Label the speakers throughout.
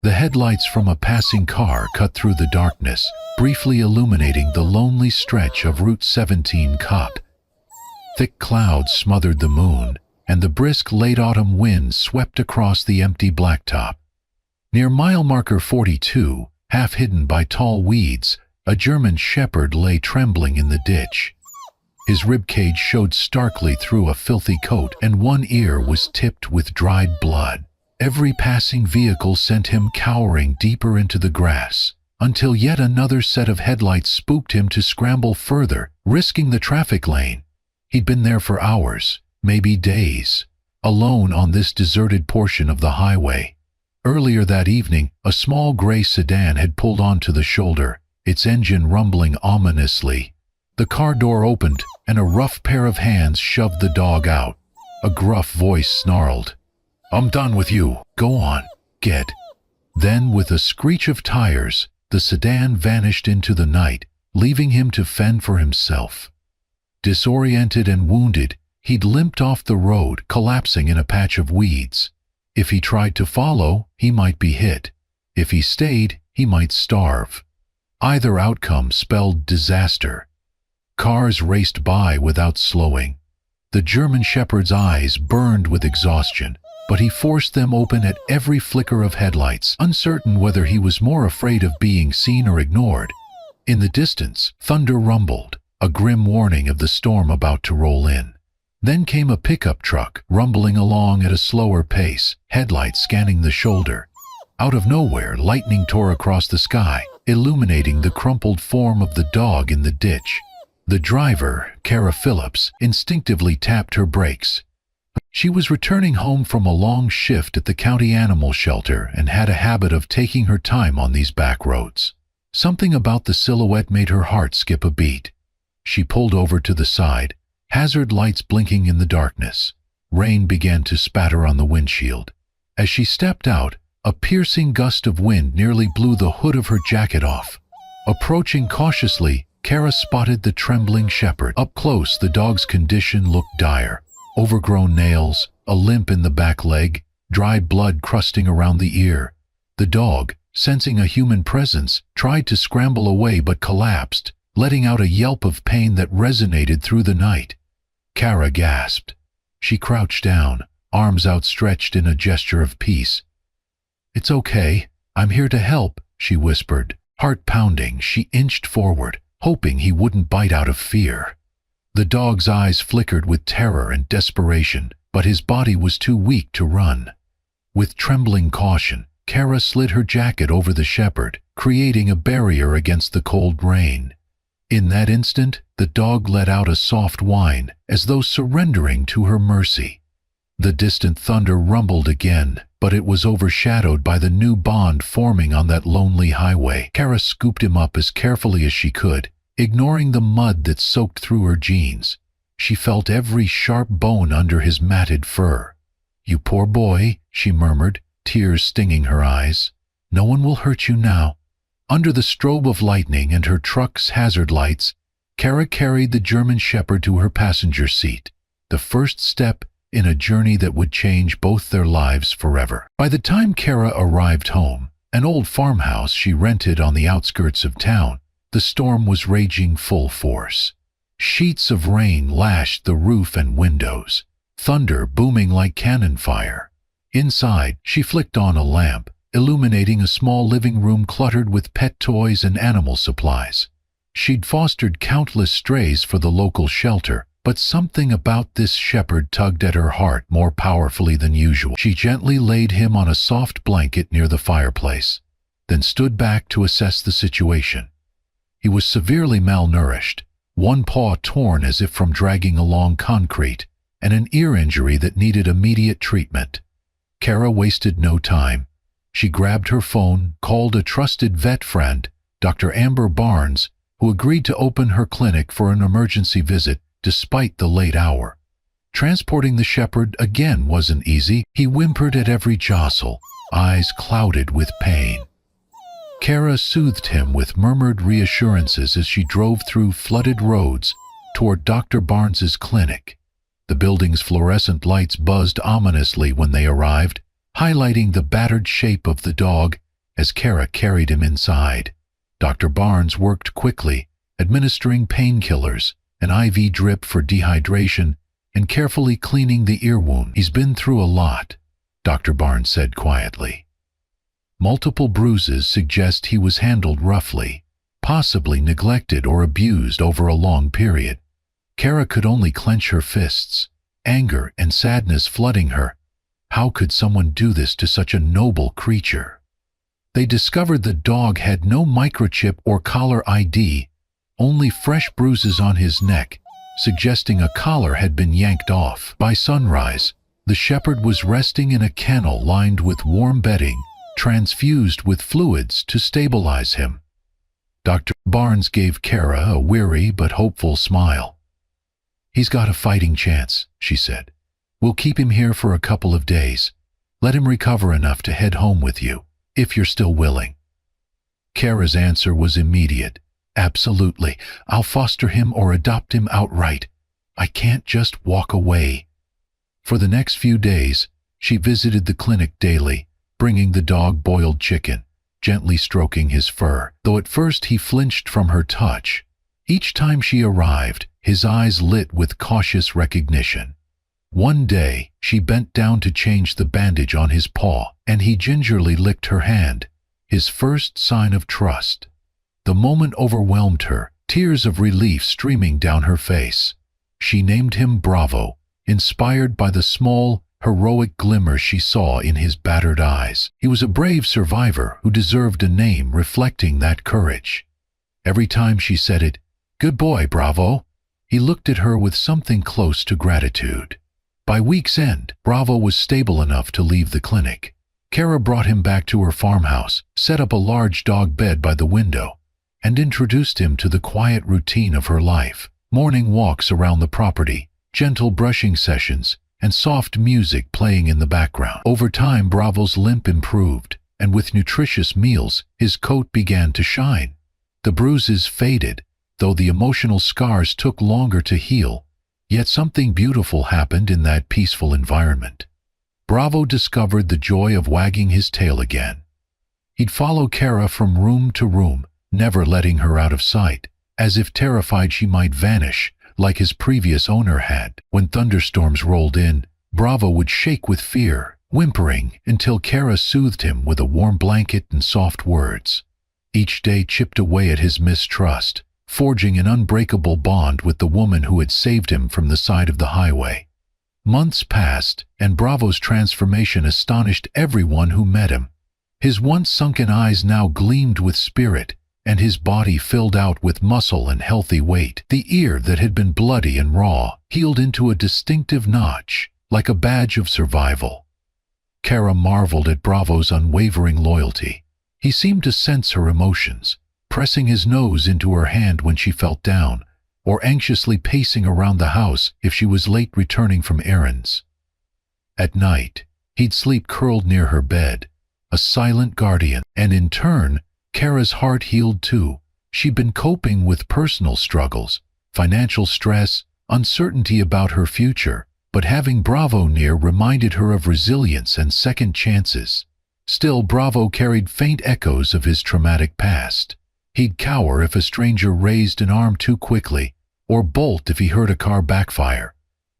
Speaker 1: The headlights from a passing car cut through the darkness, briefly illuminating the lonely stretch of Route 17 cut. Thick clouds smothered the moon, and the brisk late autumn wind swept across the empty blacktop. Near mile marker 42, half hidden by tall weeds, a German shepherd lay trembling in the ditch. His ribcage showed starkly through a filthy coat, and one ear was tipped with dried blood. Every passing vehicle sent him cowering deeper into the grass, until yet another set of headlights spooked him to scramble further, risking the traffic lane. He'd been there for hours, maybe days, alone on this deserted portion of the highway. Earlier that evening, a small gray sedan had pulled onto the shoulder, its engine rumbling ominously. The car door opened, and a rough pair of hands shoved the dog out. A gruff voice snarled, "I'm done with you. Go on. Get." Then, with a screech of tires, the sedan vanished into the night, leaving him to fend for himself. Disoriented and wounded, he'd limped off the road, collapsing in a patch of weeds. If he tried to follow, he might be hit. If he stayed, he might starve. Either outcome spelled disaster. Cars raced by without slowing. The German shepherd's eyes burned with exhaustion, but he forced them open at every flicker of headlights, uncertain whether he was more afraid of being seen or ignored. In the distance, thunder rumbled, a grim warning of the storm about to roll in. Then came a pickup truck, rumbling along at a slower pace, headlights scanning the shoulder. Out of nowhere, lightning tore across the sky, illuminating the crumpled form of the dog in the ditch. The driver, Kara Phillips, instinctively tapped her brakes. She was returning home from a long shift at the county animal shelter and had a habit of taking her time on these back roads. Something about the silhouette made her heart skip a beat. She pulled over to the side, hazard lights blinking in the darkness. Rain began to spatter on the windshield. As she stepped out, a piercing gust of wind nearly blew the hood of her jacket off. Approaching cautiously, Kara spotted the trembling shepherd. Up close, the dog's condition looked dire. Overgrown nails, a limp in the back leg, dry blood crusting around the ear. The dog, sensing a human presence, tried to scramble away but collapsed, letting out a yelp of pain that resonated through the night. Kara gasped. She crouched down, arms outstretched in a gesture of peace. "It's okay. I'm here to help," she whispered. Heart pounding, she inched forward, hoping he wouldn't bite out of fear. The dog's eyes flickered with terror and desperation, but his body was too weak to run. With trembling caution, Kara slid her jacket over the shepherd, creating a barrier against the cold rain. In that instant, the dog let out a soft whine, as though surrendering to her mercy. The distant thunder rumbled again, but it was overshadowed by the new bond forming on that lonely highway. Kara scooped him up as carefully as she could, ignoring the mud that soaked through her jeans. She felt every sharp bone under his matted fur. "You poor boy," she murmured, tears stinging her eyes. "No one will hurt you now." Under the strobe of lightning and her truck's hazard lights, Kara carried the German shepherd to her passenger seat, the first step in a journey that would change both their lives forever. By the time Kara arrived home, an old farmhouse she rented on the outskirts of town, the storm was raging full force. Sheets of rain lashed the roof and windows, thunder booming like cannon fire. Inside, she flicked on a lamp, illuminating a small living room cluttered with pet toys and animal supplies. She'd fostered countless strays for the local shelter, but something about this shepherd tugged at her heart more powerfully than usual. She gently laid him on a soft blanket near the fireplace, then stood back to assess the situation. He was severely malnourished, one paw torn as if from dragging along concrete, and an ear injury that needed immediate treatment. Kara wasted no time. She grabbed her phone, called a trusted vet friend, Dr. Amber Barnes, who agreed to open her clinic for an emergency visit despite the late hour. Transporting the shepherd again wasn't easy. He whimpered at every jostle, eyes clouded with pain. Kara soothed him with murmured reassurances as she drove through flooded roads toward Dr. Barnes's clinic. The building's fluorescent lights buzzed ominously when they arrived, highlighting the battered shape of the dog as Kara carried him inside. Dr. Barnes worked quickly, administering painkillers, an IV drip for dehydration, and carefully cleaning the ear wound. "He's been through a lot," Dr. Barnes said quietly. Multiple bruises suggest he was handled roughly, possibly neglected or abused over a long period. Kara could only clench her fists, anger and sadness flooding her. How could someone do this to such a noble creature? They discovered the dog had no microchip or collar ID, only fresh bruises on his neck, suggesting a collar had been yanked off. By sunrise, the shepherd was resting in a kennel lined with warm bedding, transfused with fluids to stabilize him. Dr. Barnes gave Kara a weary but hopeful smile. "He's got a fighting chance," she said. "We'll keep him here for a couple of days. Let him recover enough to head home with you, if you're still willing." Kara's answer was immediate. "Absolutely. I'll foster him or adopt him outright. I can't just walk away." For the next few days, she visited the clinic daily, bringing the dog boiled chicken, gently stroking his fur, though at first he flinched from her touch. Each time she arrived, his eyes lit with cautious recognition. One day, she bent down to change the bandage on his paw, and he gingerly licked her hand, his first sign of trust. The moment overwhelmed her, tears of relief streaming down her face. She named him Bravo, inspired by the small, heroic glimmer she saw in his battered eyes. He was a brave survivor who deserved a name reflecting that courage. Every time she said it, "Good boy, Bravo," he looked at her with something close to gratitude. By week's end, Bravo was stable enough to leave the clinic. Kara brought him back to her farmhouse, set up a large dog bed by the window, and introduced him to the quiet routine of her life. Morning walks around the property, gentle brushing sessions, and soft music playing in the background. Over time, Bravo's limp improved, and with nutritious meals, his coat began to shine. The bruises faded, though the emotional scars took longer to heal. Yet something beautiful happened in that peaceful environment. Bravo discovered the joy of wagging his tail again. He'd follow Kara from room to room, never letting her out of sight, as if terrified she might vanish, like his previous owner had. When thunderstorms rolled in, Bravo would shake with fear, whimpering until Kara soothed him with a warm blanket and soft words. Each day chipped away at his mistrust, forging an unbreakable bond with the woman who had saved him from the side of the highway. Months passed, and Bravo's transformation astonished everyone who met him. His once sunken eyes now gleamed with spirit, and his body filled out with muscle and healthy weight. The ear that had been bloody and raw healed into a distinctive notch, like a badge of survival. Kara marveled at Bravo's unwavering loyalty. He seemed to sense her emotions, pressing his nose into her hand when she felt down, or anxiously pacing around the house if she was late returning from errands. At night, he'd sleep curled near her bed, a silent guardian, and in turn, Kara's heart healed too. She'd been coping with personal struggles, financial stress, uncertainty about her future, but having Bravo near reminded her of resilience and second chances. Still, Bravo carried faint echoes of his traumatic past. He'd cower if a stranger raised an arm too quickly, or bolt if he heard a car backfire.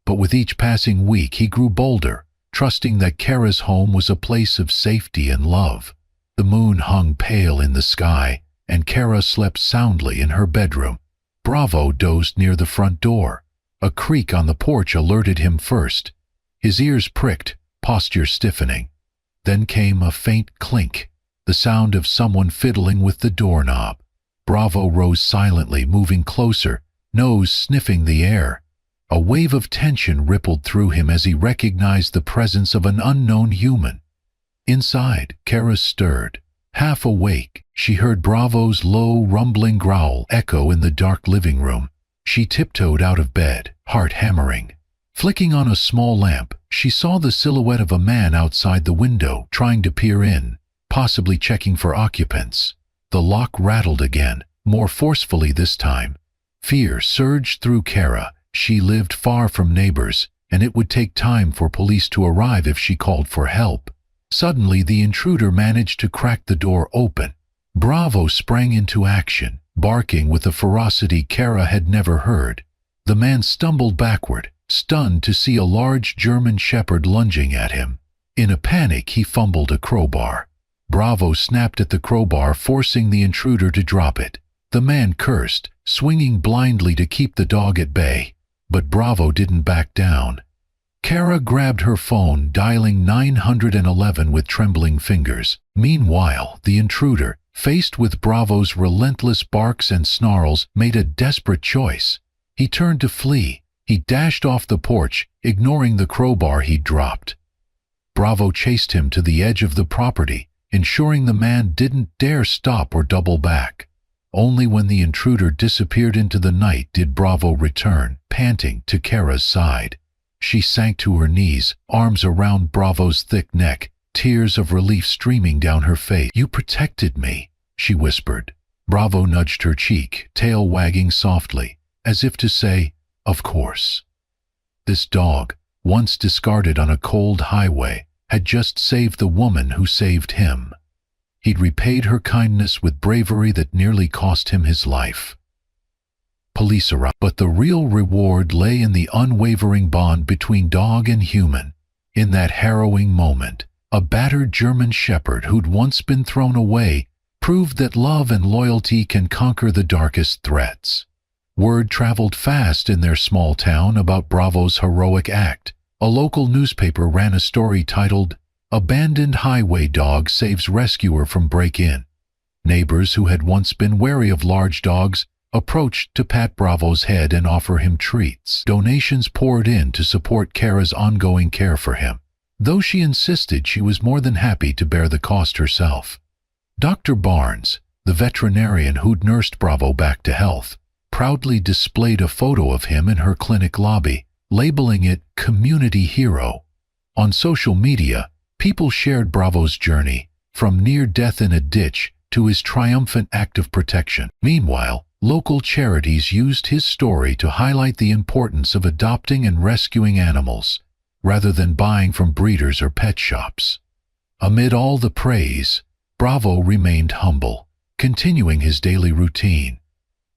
Speaker 1: But with each passing week he grew bolder, trusting that Kara's home was a place of safety and love. The moon hung pale in the sky, and Kara slept soundly in her bedroom. Bravo dozed near the front door. A creak on the porch alerted him first. His ears pricked, posture stiffening. Then came a faint clink, the sound of someone fiddling with the doorknob. Bravo rose silently, moving closer, nose sniffing the air. A wave of tension rippled through him as he recognized the presence of an unknown human. Inside, Kara stirred. Half awake, she heard Bravo's low, rumbling growl echo in the dark living room. She tiptoed out of bed, heart hammering. Flicking on a small lamp, she saw the silhouette of a man outside the window, trying to peer in, possibly checking for occupants. The lock rattled again, more forcefully this time. Fear surged through Kara. She lived far from neighbors, and it would take time for police to arrive if she called for help. Suddenly, the intruder managed to crack the door open. Bravo sprang into action, barking with a ferocity Kara had never heard. The man stumbled backward, stunned to see a large German shepherd lunging at him. In a panic, he fumbled a crowbar. Bravo snapped at the crowbar, forcing the intruder to drop it. The man cursed, swinging blindly to keep the dog at bay. But Bravo didn't back down. Kara grabbed her phone, dialing 911 with trembling fingers. Meanwhile, the intruder, faced with Bravo's relentless barks and snarls, made a desperate choice. He turned to flee. He dashed off the porch, ignoring the crowbar he'd dropped. Bravo chased him to the edge of the property, ensuring the man didn't dare stop or double back. Only when the intruder disappeared into the night did Bravo return, panting, to Kara's side. She sank to her knees, arms around Bravo's thick neck, tears of relief streaming down her face. "You protected me," she whispered. Bravo nudged her cheek, tail wagging softly, as if to say, "Of course." This dog, once discarded on a cold highway, had just saved the woman who saved him. He'd repaid her kindness with bravery that nearly cost him his life. Police arrived, but the real reward lay in the unwavering bond between dog and human. In that harrowing moment, a battered German shepherd who'd once been thrown away proved that love and loyalty can conquer the darkest threats. Word traveled fast in their small town about Bravo's heroic act. A local newspaper ran a story titled, "Abandoned Highway Dog Saves Rescuer from Break-In." Neighbors who had once been wary of large dogs approached to pat Bravo's head and offer him treats. Donations poured in to support Kara's ongoing care for him, though she insisted she was more than happy to bear the cost herself. Dr. Barnes, the veterinarian who'd nursed Bravo back to health, proudly displayed a photo of him in her clinic lobby, labeling it "Community Hero." On social media, people shared Bravo's journey, from near death in a ditch to his triumphant act of protection. Meanwhile, local charities used his story to highlight the importance of adopting and rescuing animals, rather than buying from breeders or pet shops. Amid all the praise, Bravo remained humble, continuing his daily routine.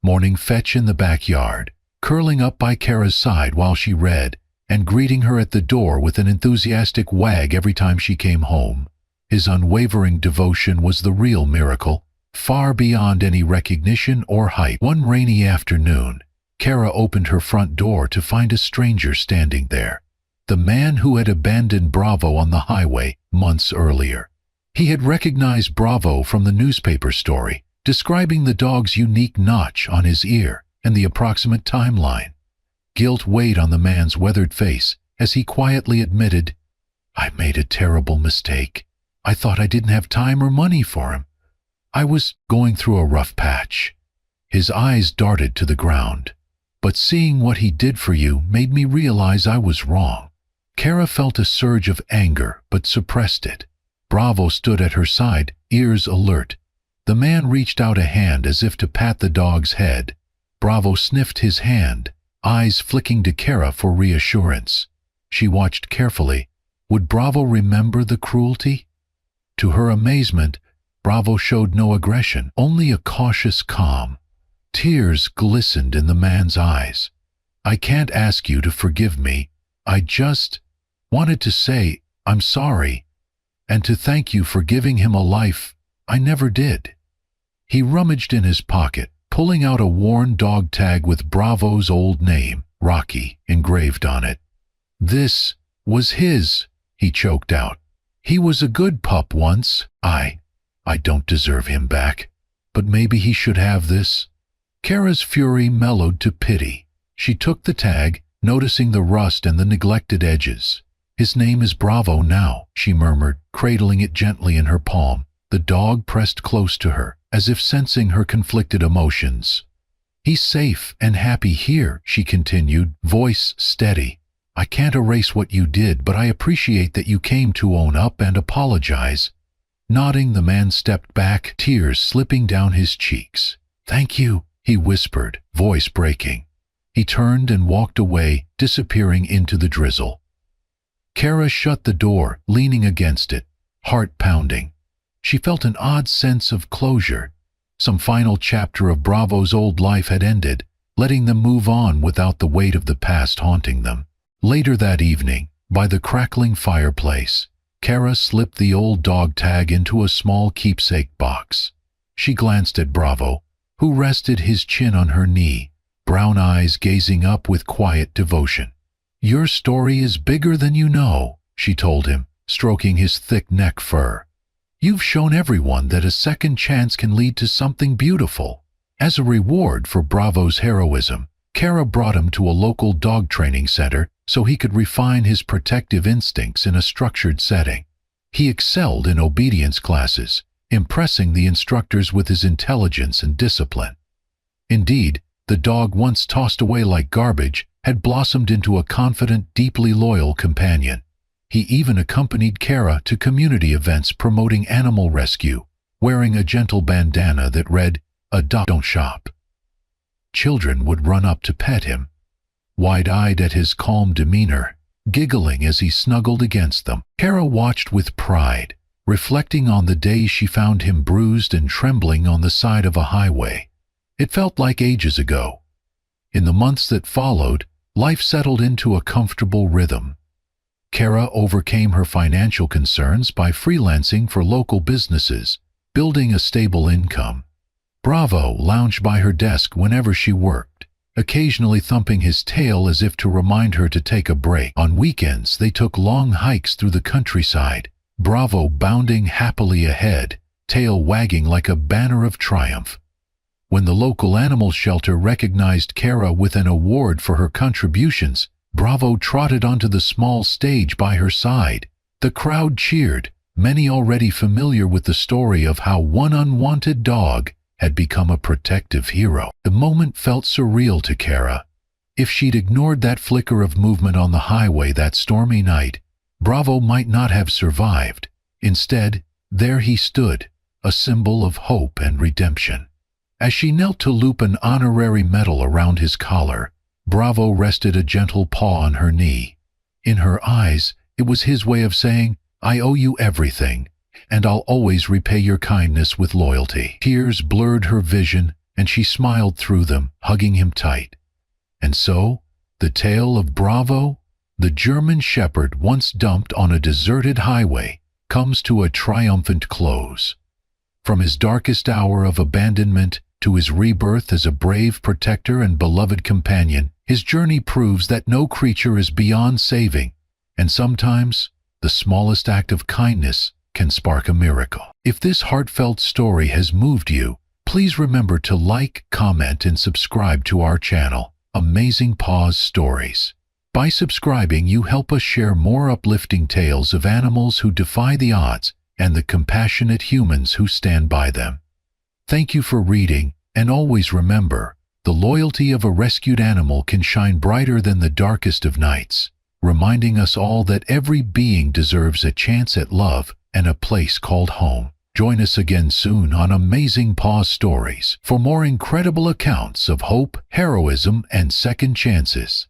Speaker 1: Morning fetch in the backyard, curling up by Kara's side while she read, and greeting her at the door with an enthusiastic wag every time she came home. His unwavering devotion was the real miracle, far beyond any recognition or hype. One rainy afternoon, Kara opened her front door to find a stranger standing there, the man who had abandoned Bravo on the highway months earlier. He had recognized Bravo from the newspaper story, describing the dog's unique notch on his ear and the approximate timeline. Guilt weighed on the man's weathered face as he quietly admitted, "I made a terrible mistake. I thought I didn't have time or money for him. I was going through a rough patch." His eyes darted to the ground. "But seeing what he did for you made me realize I was wrong." Kara felt a surge of anger but suppressed it. Bravo stood at her side, ears alert. The man reached out a hand as if to pat the dog's head. Bravo sniffed his hand, eyes flicking to Kara for reassurance. She watched carefully. Would Bravo remember the cruelty? To her amazement, Bravo showed no aggression, only a cautious calm. Tears glistened in the man's eyes. "I can't ask you to forgive me. I just wanted to say I'm sorry, and to thank you for giving him a life I never did." He rummaged in his pocket, pulling out a worn dog tag with Bravo's old name, Rocky, engraved on it. "This was his," he choked out. "He was a good pup once. I don't deserve him back, but maybe he should have this." Kara's fury mellowed to pity. She took the tag, noticing the rust and the neglected edges. "His name is Bravo now," she murmured, cradling it gently in her palm. The dog pressed close to her, as if sensing her conflicted emotions. "He's safe and happy here," she continued, voice steady. "I can't erase what you did, but I appreciate that you came to own up and apologize." Nodding, the man stepped back, tears slipping down his cheeks. "Thank you," he whispered, voice breaking. He turned and walked away, disappearing into the drizzle. Kara shut the door, leaning against it. heart pounding. She felt an odd sense of closure. Some final chapter of Bravo's old life had ended, letting them move on without the weight of the past haunting them. Later that evening, by the crackling fireplace, Kara slipped the old dog tag into a small keepsake box. She glanced at Bravo, who rested his chin on her knee, brown eyes gazing up with quiet devotion. "Your story is bigger than you know," she told him, stroking his thick neck fur. "You've shown everyone that a second chance can lead to something beautiful." As a reward for Bravo's heroism, Kara brought him to a local dog training center so he could refine his protective instincts in a structured setting. He excelled in obedience classes, impressing the instructors with his intelligence and discipline. Indeed, the dog, once tossed away like garbage, had blossomed into a confident, deeply loyal companion. He even accompanied Kara to community events promoting animal rescue, wearing a gentle bandana that read, "Adopt, don't shop." Children would run up to pet him, wide-eyed at his calm demeanor, giggling as he snuggled against them. Kara watched with pride, reflecting on the day she found him bruised and trembling on the side of a highway. It felt like ages ago. In the months that followed, life settled into a comfortable rhythm. Kara overcame her financial concerns by freelancing for local businesses, building a stable income. Bravo lounged by her desk whenever she worked, occasionally thumping his tail as if to remind her to take a break. On weekends, they took long hikes through the countryside, Bravo bounding happily ahead, tail wagging like a banner of triumph. When the local animal shelter recognized Kara with an award for her contributions, Bravo trotted onto the small stage by her side. The crowd cheered, many already familiar with the story of how one unwanted dog had become a protective hero. The moment felt surreal to Kara. If she'd ignored that flicker of movement on the highway that stormy night, Bravo might not have survived. Instead, there he stood, a symbol of hope and redemption. As she knelt to loop an honorary medal around his collar, Bravo rested a gentle paw on her knee. In her eyes, it was his way of saying, "I owe you everything, and I'll always repay your kindness with loyalty." Tears blurred her vision, and she smiled through them, hugging him tight. And so, the tale of Bravo, the German shepherd once dumped on a deserted highway, comes to a triumphant close. From his darkest hour of abandonment to his rebirth as a brave protector and beloved companion, his journey proves that no creature is beyond saving, and sometimes the smallest act of kindness can spark a miracle. If this heartfelt story has moved you, please remember to like, comment, and subscribe to our channel, Amazing Paws Stories. By subscribing, you help us share more uplifting tales of animals who defy the odds and the compassionate humans who stand by them. Thank you for reading, and always remember, the loyalty of a rescued animal can shine brighter than the darkest of nights, reminding us all that every being deserves a chance at love and a place called home. Join us again soon on Amazing Paws Stories for more incredible accounts of hope, heroism, and second chances.